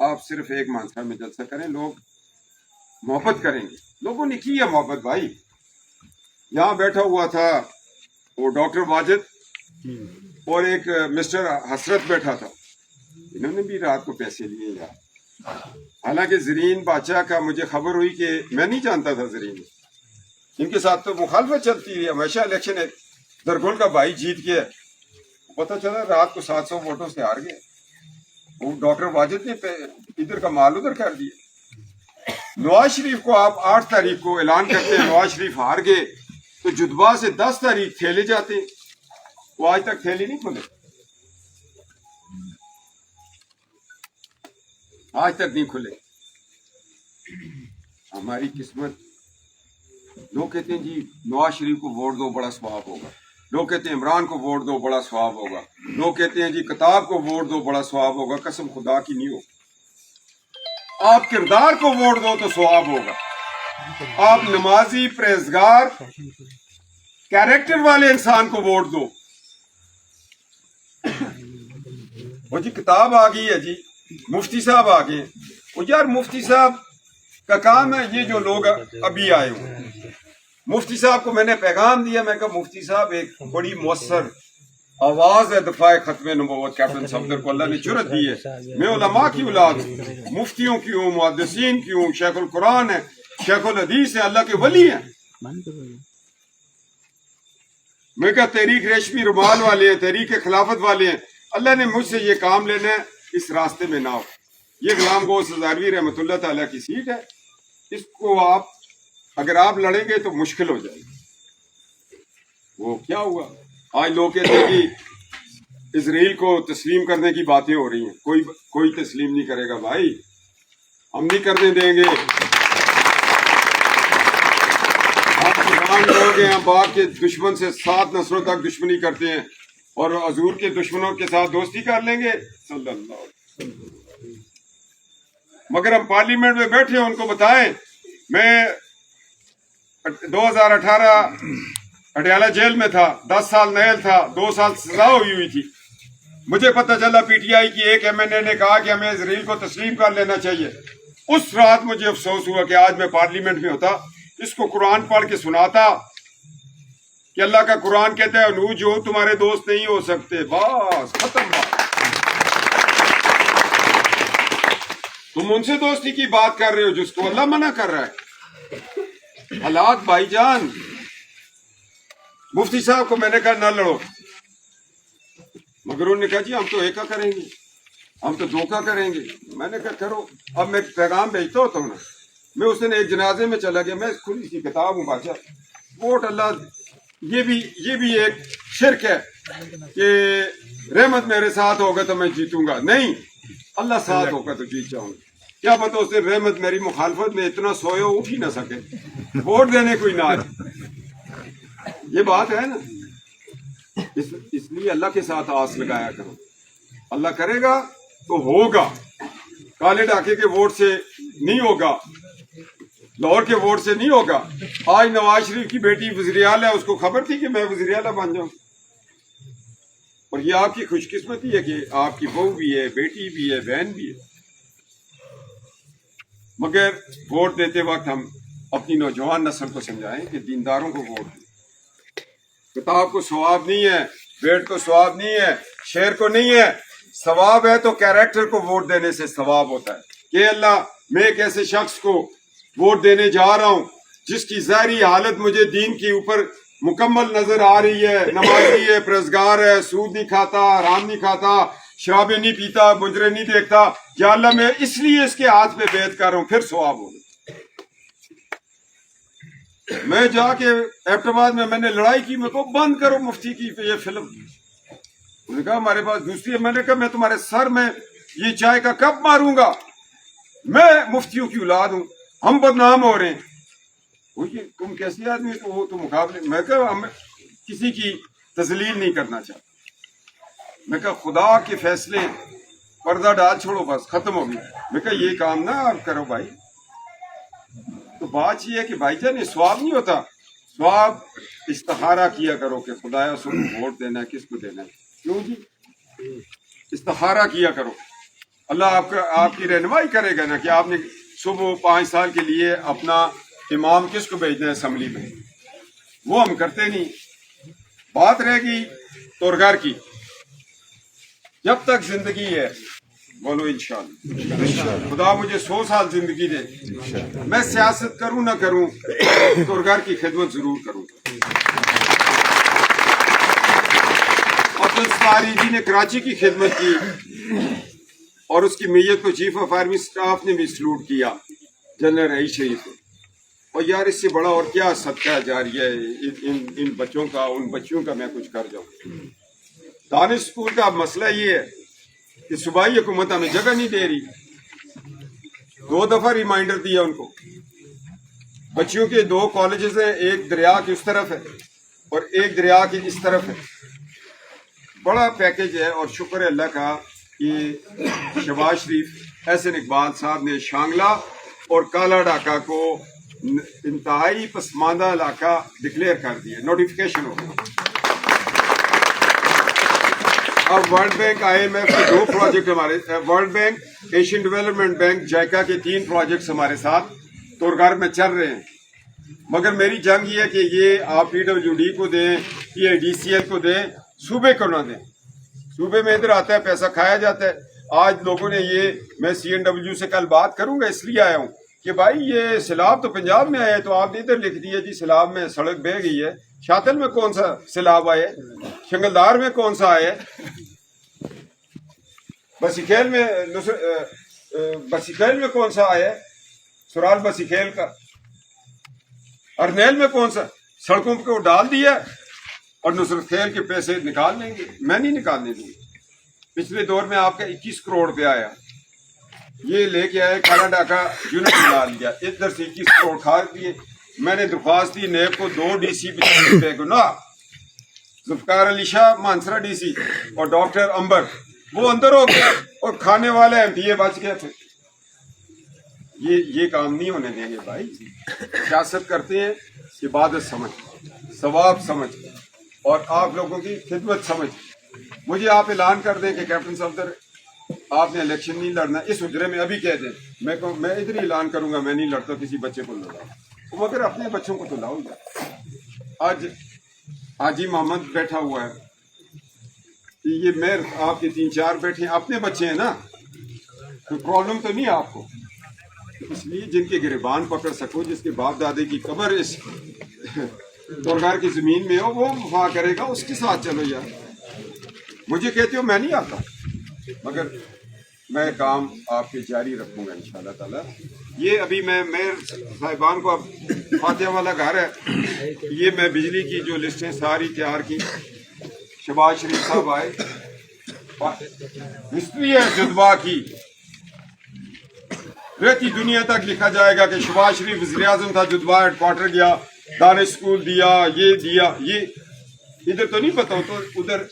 آپ صرف ایک مانسا میں جلسہ کریں, لوگ محبت کریں گے. لوگوں نے کی ہے محبت بھائی. یہاں بیٹھا ہوا تھا وہ ڈاکٹر واجد اور ایک مسٹر حسرت بیٹھا تھا, انہوں نے بھی رات کو پیسے لیے یار. حالانکہ زرین بادشاہ کا مجھے خبر ہوئی کہ میں نہیں جانتا تھا زرین, ان کے ساتھ تو مخالفت چلتی رہی ہمیشہ. الیکشن درگل کا بھائی جیت گیا, پتہ چلا رات کو 700 ووٹوں سے ہار گئے. وہ ڈاکٹر واجد نے ادھر کا مال ادھر کر دیا. نواز شریف کو آپ 8 تاریخ کو اعلان کرتے ہیں نواز شریف ہار گئے, تو جدبا سے 10 تاریخ تھیلے جاتے ہیں, وہ آج تک تھیلے نہیں کھلے, آج تک نہیں کھلے. ہماری قسمت. لوگ کہتے ہیں جی نواز شریف کو ووٹ دو بڑا ثواب ہوگا, لوگ کہتے ہیں عمران کو ووٹ دو بڑا ثواب ہوگا, لوگ کہتے ہیں جی کتاب کو ووٹ دو بڑا ثواب ہوگا. قسم خدا کی نہیں ہو, آپ کردار کو ووٹ دو تو ثواب ہوگا. آپ نمازی پرہیزگار کیریکٹر والے انسان کو ووٹ دو. وہ جی کتاب آ گئی ہے, جی مفتی صاحب آ گئے. وہ یار مفتی صاحب کا کام ہے یہ جو لوگ ابھی آئے ہوں. مفتی صاحب کو میں نے پیغام دیا, میں کہا مفتی صاحب ایک بڑی مؤثر آواز ہے دفاع ختم نبوت کیپٹن صفدر کو اللہ نے جرت دی ہے. میں علماء کی اولاد ہوں, مفتیوں کی ہوں, محدثین کی ہوں, شیخ القرآن ہے, شیخ الحدیث ہے, اللہ کے ولی ہیں. میں کہا تحریک ریشمی رومال والے ہیں, تحریک خلافت والے ہیں, اللہ نے مجھ سے یہ کام لینا ہے, اس راستے میں نہ ہو. یہ غلام گوس ہزاروی رحمۃ اللہ تعالیٰ کی سیٹ ہے, اس کو آپ اگر آپ لڑیں گے تو مشکل ہو جائے گی. وہ کیا ہوا, آج لوگ کہتے ہیں کہ اسرائیل کو تسلیم کرنے کی باتیں ہو رہی ہیں. کوئی تسلیم نہیں کرے گا بھائی, ہم نہیں کرنے دیں گے. آپ مسلمان لوگ ہیں, ہم باپ کے دشمن سے 7 نسلوں تک دشمنی کرتے ہیں اور حضور کے دشمنوں کے ساتھ دوستی کر لیں گے صلی اللہ علیہ وسلم. مگر ہم پارلیمنٹ میں بیٹھے ہیں, ان کو بتائیں. میں 2018 پٹیالہ جیل میں تھا, 10 سال نیل تھا, 2 سال سزا ہوئی تھی. مجھے پتہ چلا پی ٹی آئی کی ایک MNA نے کہا کہ ہمیں اسرائیل کو تسلیم کر لینا چاہیے. اس رات مجھے افسوس ہوا کہ آج میں پارلیمنٹ میں ہوتا, اس کو قرآن پڑھ کے سناتا کہ اللہ کا قرآن کہتا ہے نو جو تمہارے دوست نہیں ہو سکتے. بس ختم بات. تم ان سے دوستی کی بات کر رہے ہو جس کو اللہ منع کر رہا ہے. حالات بھائی جان. مفتی صاحب کو میں نے کہا نہ لڑو, مگر انہوں نے کہا جی ہم تو ایکا کریں گے, ہم تو دھوکا کریں گے. میں نے کہا کرو. اب میں پیغام بھیجتا ہوتا ہوں نا. میں اس دن ایک جنازے میں چلا گیا, میں کھلی سی کتاب ہوں بادشاہ. ووٹ اللہ, یہ بھی ایک شرک ہے کہ رحمت میرے ساتھ ہوگا تو میں جیتوں گا. نہیں, اللہ ساتھ ہوگا تو جیت جاؤں گا. کیا پتہ اس دن رحمت میری مخالفت میں اتنا سویا اٹھ ہی نہ سکے, ووٹ دینے کوئی نہ آئے. یہ بات ہے نا. اس لیے اللہ کے ساتھ آس لگایا کرو. اللہ کرے گا تو ہوگا. کالے ڈاکے کے ووٹ سے نہیں ہوگا, لاہور کے ووٹ سے نہیں ہوگا. آج نواز شریف کی بیٹی وزیر اعلیٰ ہے, اس کو خبر تھی کہ میں وزیر اعلیٰ بن جاؤں. اور یہ آپ کی خوش قسمتی ہے کہ آپ کی بہو بھی ہے, بیٹی بھی ہے, بہن بھی ہے. مگر ووٹ دیتے وقت ہم اپنی نوجوان نسل کو سمجھائیں کہ دینداروں کو ووٹ دیں. کتاب کو ثواب نہیں ہے, بیٹ کو ثواب نہیں ہے, شعر کو نہیں ہے. ثواب ہے تو کیریکٹر کو ووٹ دینے سے ثواب ہوتا ہے کہ اللہ میں ایک ایسے شخص کو ووٹ دینے جا رہا ہوں جس کی ظاہری حالت مجھے دین کے اوپر مکمل نظر آ رہی ہے, نمازی ہے, پرہیزگار ہے, سود نہیں کھاتا, حرام نہیں کھاتا, شرابیں نہیں پیتا, مجرے نہیں دیکھتا. یا اللہ میں اس لیے اس کے ہاتھ پہ بیعت کر رہا ہوں, پھر ثواب ہوگا. میں جا کے ایبٹ آباد میں نے لڑائی کی, میں کو بند کرو مفتی کی یہ فلم. انہوں نے کہا ہمارے پاس دوسری ہے. میں نے کہا میں تمہارے سر میں یہ چائے کا کپ ماروں گا. میں مفتیوں کی اولاد ہوں, ہم بدنام ہو رہے ہیں. تم کیسی آدمی تو وہ تو مقابلے. میں کہا ہم کسی کی تذلیل نہیں کرنا چاہتا. میں کہا خدا کے فیصلے, پردہ ڈال چھوڑو, بس ختم ہو گئی. میں کہا یہ کام نہ کرو بھائی. تو بات یہ ہے کہ بھائی جان یہ ثواب نہیں ہوتا. ثواب استخارہ کیا کرو کہ خدایا سن ووٹ دینا ہے, کس کو دینا ہے. کیوں جی؟ استخارہ کیا کرو. اللہ آپ کی رہنمائی کرے گا نا کہ آپ نے صبح 5 سال کے لیے اپنا امام کس کو بھیجنا ہے اسمبلی میں، وہ ہم کرتے نہیں. بات رہ گئی تورگھر کی. جب تک زندگی ہے بولو انشاءاللہ خدا مجھے 100 سال زندگی دے، میں سیاست کروں نہ کروں تورگھر کی خدمت ضرور کروں. عبد الستاری جی نے کراچی کی خدمت کی اور اس کی میت کو چیف آف آرمی سٹاف نے بھی سلوٹ کیا، جنرل رئیس شریف کو. اور یار اس سے بڑا اور کیا صدقہ جاریہ ہے ان بچوں کا، ان بچیوں کا میں کچھ کر جاؤں. دانش اسکول کا مسئلہ یہ ہے کہ صوبائی حکومت ہمیں جگہ نہیں دے رہی. 2 دفعہ ریمائنڈر دیا ان کو. بچیوں کے 2 کالجز ہیں، ایک دریا کی اس طرف ہے اور ایک دریا کی اس طرف ہے. بڑا پیکج ہے اور شکر ہے اللہ کا کہ شہباز شریف احسن اقبال صاحب نے شانگلہ اور کالا ڈاکہ کو انتہائی پسماندہ علاقہ ڈکلیئر کر دیا، نوٹیفیکیشن ہو گیا. اب ورلڈ بینک IMF کے 2 پروجیکٹ ہمارے، world bank, Asian development bank, JICA کے 3 پروجیکٹس ہمارے ساتھ تورگھر میں چل رہے ہیں. مگر میری جنگ یہ ہے کہ یہ آپ PWD کو دیں، DCL کو دیں، صوبے کو نہ دیں. صوبے میں ادھر آتا ہے پیسہ کھایا جاتا ہے. آج لوگوں نے یہ، میں CNW سے کل بات کروں گا اس لیے آیا ہوں کہ بھائی یہ سیلاب تو پنجاب میں آیا ہے تو آپ نے ادھر لکھ دیا جی سیلاب میں سڑک بہہ گئی ہے. شاطل میں کون سا سیلاب آیا ہے؟ شنگلدار میں کون سا آیا ہے؟ بسیخیل میں کون سا آیا ہے؟ سرال بسیخیل کا. ارنیل میں کون سا؟ سڑکوں کو ڈال دیا اور نصرت خیل کے پیسے نکال لیں گے. میں نہیں نکالنے دوں. پچھلے دور میں آپ کا 21 کروڑ روپیہ آیا، یہ لے کے آئے کالا ڈاکہ یونٹ ڈال دیا، ادھر سے 21 کروڑ کھا دیے. میں نے درخواست دی نیب کو 2 DC پہ گنا، ذوالفقار علی شاہ مانسرا DC اور ڈاکٹر امبر وہ اندر ہو گیا اور کھانے والے MPA بچ گئے تھے. یہ کام نہیں ہونے دیں گے بھائی. سیاست کرتے ہیں عبادت سمجھ، ثواب سمجھ اور آپ لوگوں کی خدمت سمجھ. مجھے آپ اعلان کر دیں کہ کیپٹن صفدر آپ نے الیکشن نہیں لڑنا، اس حجرے میں ابھی کہہ دیں. میں ادھر ہی اعلان کروں گا میں نہیں لڑتا، کسی بچے کو لڑا. مگر اپنے بچوں کو تو لاؤ گا. آج حاجی محمد بیٹھا ہوا ہے، یہ میر آپ کے 3-4 بیٹھے ہیں، اپنے بچے ہیں نا، کوئی پرابلم تو نہیں ہے آپ کو. اس لیے جن کے گریبان پکڑ سکو، جس کے باپ دادے کی قبر اس تورگھر کی زمین میں ہو، وہ وفا کرے گا، اس کے ساتھ چلو یار. مجھے کہتے ہو میں نہیں آتا، مگر میں کام آپ کے جاری رکھوں گا انشاءاللہ تعالی. یہ ابھی میں صاحبان کو، اب فاتحہ والا گھر ہے، یہ میں بجلی کی جو لسٹیں ساری تیار کی. شہباز شریف صاحب آئے، ہسٹری ہے جدوا کی، رہتی دنیا تک لکھا جائے گا کہ شہباز شریف وزیر اعظم تھا، جدوا ہیڈ کوارٹر گیا، دانش اسکول دیا، یہ دیا. یہ ادھر تو نہیں پتا ہو، تو ادھر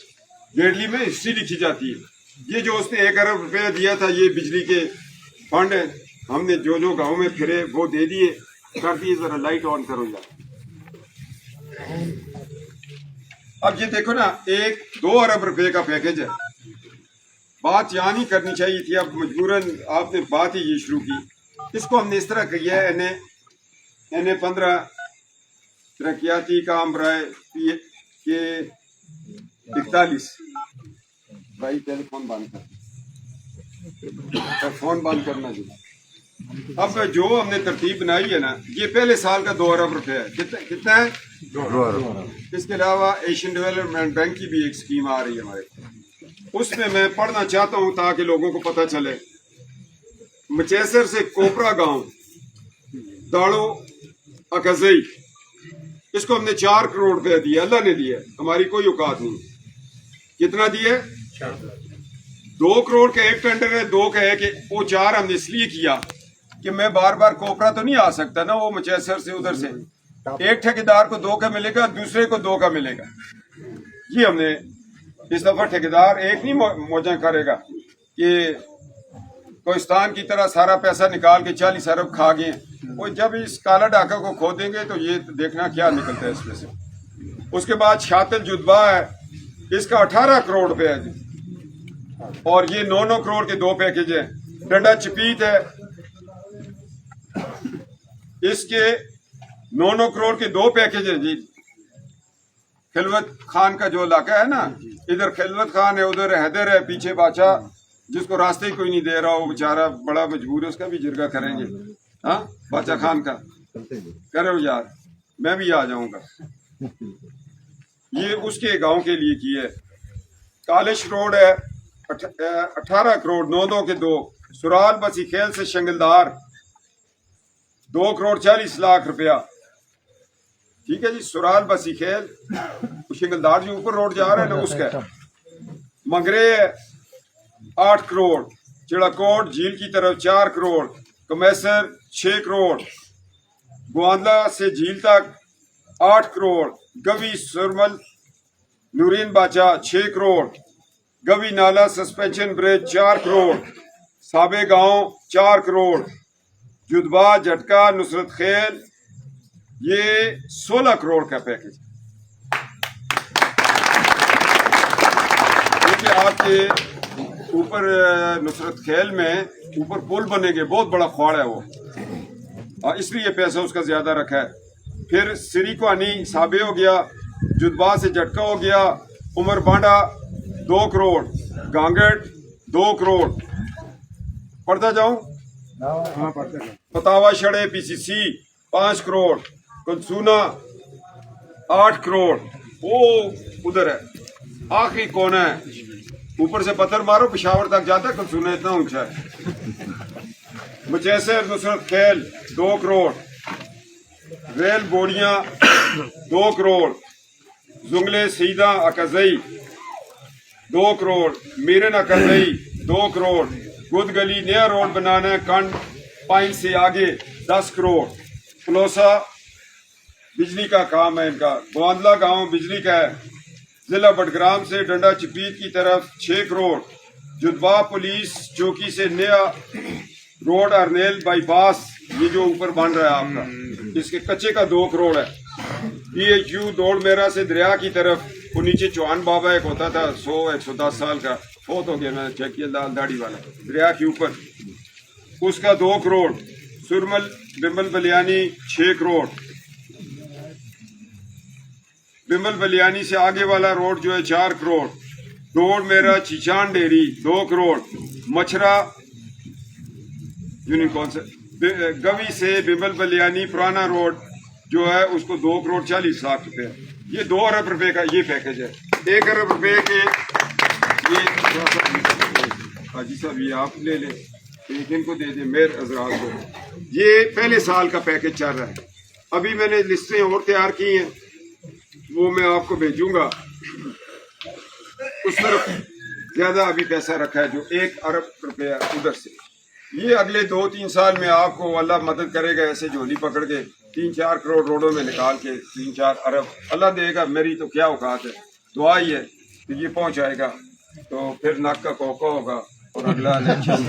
گیڑلی میں ہسٹری لکھی جاتی ہے. یہ جو اس نے 1 ارب روپیہ دیا تھا، یہ بجلی کے فنڈ ہیں، ہم نے جو گاؤں میں پھرے وہ دے دیے، کر دیے. ذرا لائٹ آن کرو یار. اب یہ دیکھو نا، 1-2 ارب روپے کا پیکج ہے. بات یہاں نہیں کرنی چاہیے تھی، اب مجبوراً آپ نے بات ہی یہ شروع کی. اس کو ہم نے اس طرح کیا ہے، NA-15 ترقیاتی کام برائے کہ 41. بھائی ٹیلی فون بند کر، فون بند کرنا جی. اب جو ہم نے ترتیب بنائی ہے نا، یہ پہلے سال کا 2 ارب روپے ہے. کتنا ہے؟ 2 ارب. اس کے علاوہ ایشین ڈیولپمنٹ بینک کی بھی ایک اسکیم آ رہی ہے ہمارے، اس میں پڑھنا چاہتا ہوں تاکہ لوگوں کو پتہ چلے. مچیسر سے کوپرا گاؤں، داڑو اکزئی، اس کو ہم نے 4 کروڑ روپے دیا، اللہ نے دیا، ہماری کوئی اوقات نہیں. کتنا دیا؟ 2 کروڑ کا ایک ٹینڈر ہے. 2 کا ہے کہ وہ 4 ہم نے اس لیے کیا کہ میں بار بار کوپرا تو نہیں آ سکتا نا، وہ مچیسر سے ادھر سے ایک ٹھیکیدار کو 2 کا ملے گا، دوسرے کو 2 کا ملے گا. یہ ہم نے اس دفعہ ٹھیکیدار ایک نہیں موجہ کرے گا کہ کوہستان کی طرح سارا پیسہ نکال کے 40 ارب کھا گئے. وہ جب اس کالا ڈاکہ کو کھودیں گے تو یہ دیکھنا کیا نکلتا ہے اس میں سے. اس کے بعد شاطل جدوا ہے، اس کا 18 کروڑ روپے ہے جی. اور یہ 9 کروڑ کے 2 پیکج ہیں. ڈنڈا چپیت ہے، اس کے 9 کروڑ کے 2 پیکج ہیں جی. خلوت خان کا جو علاقہ ہے نا، ادھر خلوت خان ہے، ادھر حیدر ہے، پیچھے بادشاہ جس کو راستے ہی کوئی نہیں دے رہا، وہ بیچارہ بڑا مجبور ہے، اس کا بھی جرگہ کریں گے. ہاں بادشاہ خان کا کرو یار، میں بھی آ جاؤں گا. یہ اس کے گاؤں کے لیے کی ہے. کالش روڈ ہے 18 کروڑ 9 کے 2. سرال بسی کھیل سے شنگلدار 2 کروڑ 40 لاکھ روپیہ. ٹھیک ہے جی. سرال بسی کھیل شنگلدار جو اوپر روڈ جا رہا ہے نا، اس کا. منگرے 8 کروڑ. چڑاکوٹ جھیل کی طرف 4 کروڑ. کمیسر 6 کروڑ. گواندلا سے جھیل تک 8 کروڑ. گوی سرمل نورین باچا 6 کروڑ. گوی نالا سسپینشن برج 4 کروڑ. سابے گاؤں 4 کروڑ. جدبا جھٹکا نصرت خیل یہ 16 کروڑ کا پیکج. کیونکہ آپ کے اوپر نصرت خیل میں اوپر پل بنے گے، بہت بڑا کھوڑ ہے وہ، اس لیے پیسہ اس کا زیادہ رکھا ہے. پھر سری کوانی سابے ہو گیا. جدبا سے جھٹکا ہو گیا. عمر بانڈا 2 کروڑ. گانگٹ 2 کروڑ. پڑھتا جاؤں. پتاوا شڑے پی سی سی 5 کروڑ. کنسونا 8 کروڑ. وہ ادھر ہے آخری کونا ہے، اوپر سے پتھر مارو پشاور تک جاتا ہے. کنسونا اتنا اونچا ہے. مچیسر نصرت خیل 2 کروڑ. ریل بوڑیاں 2 کروڑ. زنگلے سیدہ اکزئی 2 کروڑ. میرن اکزئی 2 کروڑ. گد گلی نیا روڈ بنانا ہے کنڈ پائن سے آگے 10 کروڑ. پلوسا بجلی کا کام ہے ان کا. گواندلا گاؤں بجلی کا ہے. ضلع بٹگرام سے ڈنڈا چپیت کی طرف 6 کروڑ. جدبا پولیس چوکی سے نیا روڈ ارنیل بائی پاس، یہ جو اوپر بن رہا ہے آپ کا، اس کے کچے کا 2 کروڑ ہے. پی ایچ یو دوڑ میرا سے دریا کی طرف، وہ نیچے چوہان بابا ایک ہوتا تھا 110 سال کا، بہت ہو گیا، میں نے چیک کیا، لال داڑھی والا، دریا کے اوپر، اس کا 2 کروڑ. سرمل بمبل بلیانی 6 کروڑ. بمبل بلیانی سے آگے والا روڈ جو ہے 4 کروڑ. دوڑ میرا چیچان ڈیری 2 کروڑ. مچھرا یونیکون سے گوی سے بمبل بلیانی پرانا روڈ جو ہے اس کو 2 کروڑ 40 لاکھ روپے. یہ 2 ارب روپے کا یہ پیکج ہے. 1 ارب روپے کے یہ حاجی صاحب یہ آپ لے لیں، ایک ان کو دے دیں میر حضرات کو. یہ پہلے سال کا پیکج چل رہا ہے. ابھی میں نے لسٹیں اور تیار کی ہیں، وہ میں آپ کو بھیجوں گا. اس طرف زیادہ ابھی پیسہ رکھا ہے جو 1 ارب روپیہ ادھر سے. یہ اگلے 2-3 سال میں آپ کو اللہ مدد کرے گا، ایسے جھولی پکڑ کے 3-4 کروڑ روڈوں میں نکال کے 3-4 ارب اللہ دے گا. میری تو کیا اوقات ہے، دعا ہی ہے کہ یہ پہنچ جائے گا تو پھر نک کا کوکا ہوگا اور اگلا الیکشن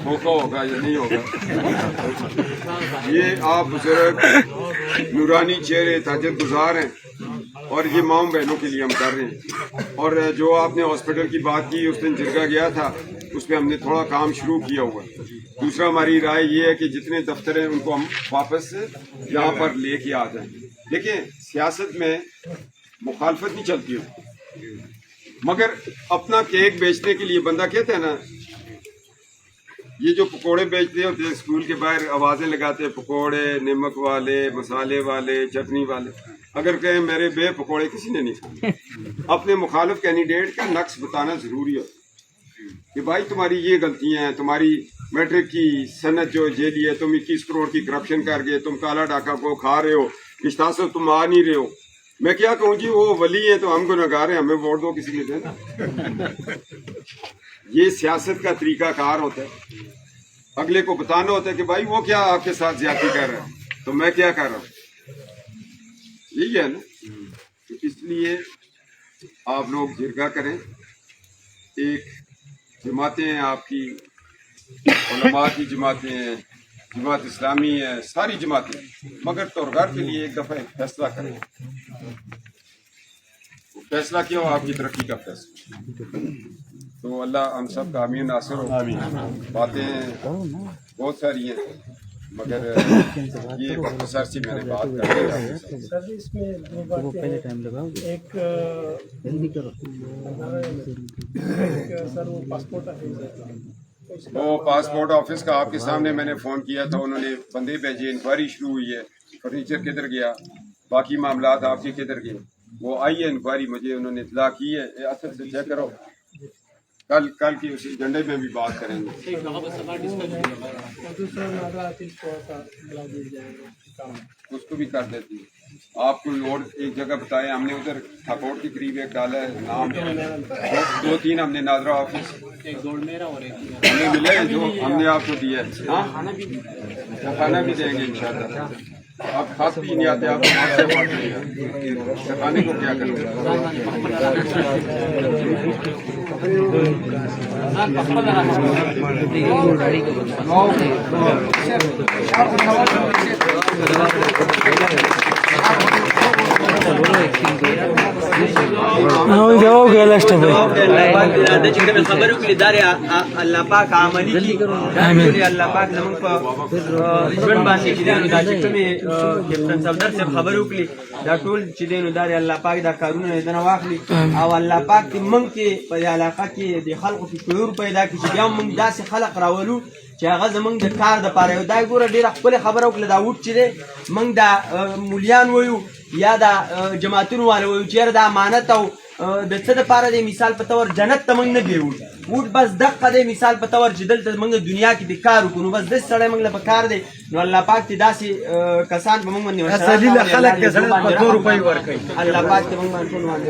کوکا ہوگا یا نہیں ہوگا. یہ آپ بزرگ نورانی چہرے تاجر گزار ہیں اور یہ ماؤں بہنوں کے لیے ہم کر رہے ہیں. اور جو آپ نے ہاسپٹل کی بات کی، اس دن جرگہ گیا تھا، اس پہ ہم نے تھوڑا کام شروع کیا ہوا ہے. دوسرا ہماری رائے یہ ہے کہ جتنے دفتر ہیں ان کو ہم واپس سے یہاں پر لے کے آ جائیں. دیکھیں سیاست میں مخالفت نہیں چلتی ہوتی، مگر اپنا کیک بیچنے کے لیے بندہ کہتا ہے نا، یہ جو پکوڑے بیچتے ہوتے ہیں اسکول کے باہر آوازیں لگاتے ہیں، پکوڑے نمک والے، مسالے والے، چٹنی والے، اگر کہیں میرے بے پکوڑے کسی نے نہیں کھائے. اپنے مخالف کینڈیڈیٹ کا نقص بتانا ضروری ہے کہ بھائی تمہاری یہ غلطیاں ہیں، تمہاری میٹرک کی صنعت جو جیلی ہے، تم 21 کروڑ کی کرپشن کر گئے، تم کالا ڈاکہ کو کھا رہے ہو، اشتہار تم آ نہیں رہے ہو. میں کیا کہوں جی، وہ ولی ہیں تو ہم گنہگار ہیں، ہمیں ووٹ دو کسی نے دینا. یہ سیاست کا طریقہ کار ہوتا ہے. اگلے کو بتانا ہوتا ہے کہ بھائی وہ کیا آپ کے ساتھ زیادتی کر رہا ہے تو میں کیا کر رہا ہوں. یہی ہے نا. اس لیے آپ لوگ جرگہ کریں. ایک جماعتیں ہیں آپ کی، علماء کی جماعتیں ہیں، جماعت اسلامی ہے، ساری جماعتیں، مگر تورگار کے لیے ایک دفعہ فیصلہ کریں. فیصلہ کیا ہو آپ کی ترقی کا فیصلہ. تو اللہ ہم سب کا حامی و ناصر ہو. باتیں بہت ساری ہیں مگر یہ مختصر سی میں نے بات کر دی. سر اس میں دو باتیں، ایک سر وہ پاسپورٹ آفس وہ پاسپورٹ آفس کا آپ کے سامنے میں نے فون کیا تھا، انہوں نے بندے بھیجے، انکوائری شروع ہوئی ہے. فرنیچر کدھر گیا، باقی معاملات آپ کے کدھر گئے، وہ آئی ہے انکوائری، مجھے انہوں نے اطلاع کی ہے. اصل سے چیک کرو، کل کی اسی ایجنڈے میں بھی بات کریں گے. دوسرا ناظرہ آفس کو بلا دیا جائے گا. اس کو بھی کر دیتی ہے. آپ کو اور ایک جگہ بتائیں، ہم نے ادھر تھاکوٹ کے قریب ایک ڈالا ہے نام، 2-3 ہم نے ناظرہ آفس ہمیں ملے جو ہم نے آپ کو دیا ہے. کھانا بھی دیں گے انشاءاللہ. آپ کھاتے ہی نہیں آتے، آپ کھانے کو کیا کریں. خبرو کې لداري الله پاک عملي کی الله پاک زموږ په ژوند باندې چې دینو دا چې کومې کیپټن صفدر صاحب خبرو کړي دا ټول چې دینو داري الله پاک دا کارونه دنه واخلي او الله پاک دې موږ کې په علاقه کې د خلکو کې شعور پیدا کړي چې بیا موږ داسې خلق راولو چې هغه زمونږ د کار دپاره یو. دا ګوره ډېره ښکلې خبره وکړه دا ووټ چې دی موږ دا مولیان وایو یا دا جماعتونو والا وایو چې یاره دا امانت او د څه دپاره دی، مثال په طور جنت ته موږ نه بیوو. ووټ بس دقه دی مثال په طور چې دلته موږ دنیا کې د کار وکړو، نو بس داسې سړی موږ له په کار دی. نو الله پاک دې داسې کسان په موږ باندې الله پاک دې موږ باندې ټول باندې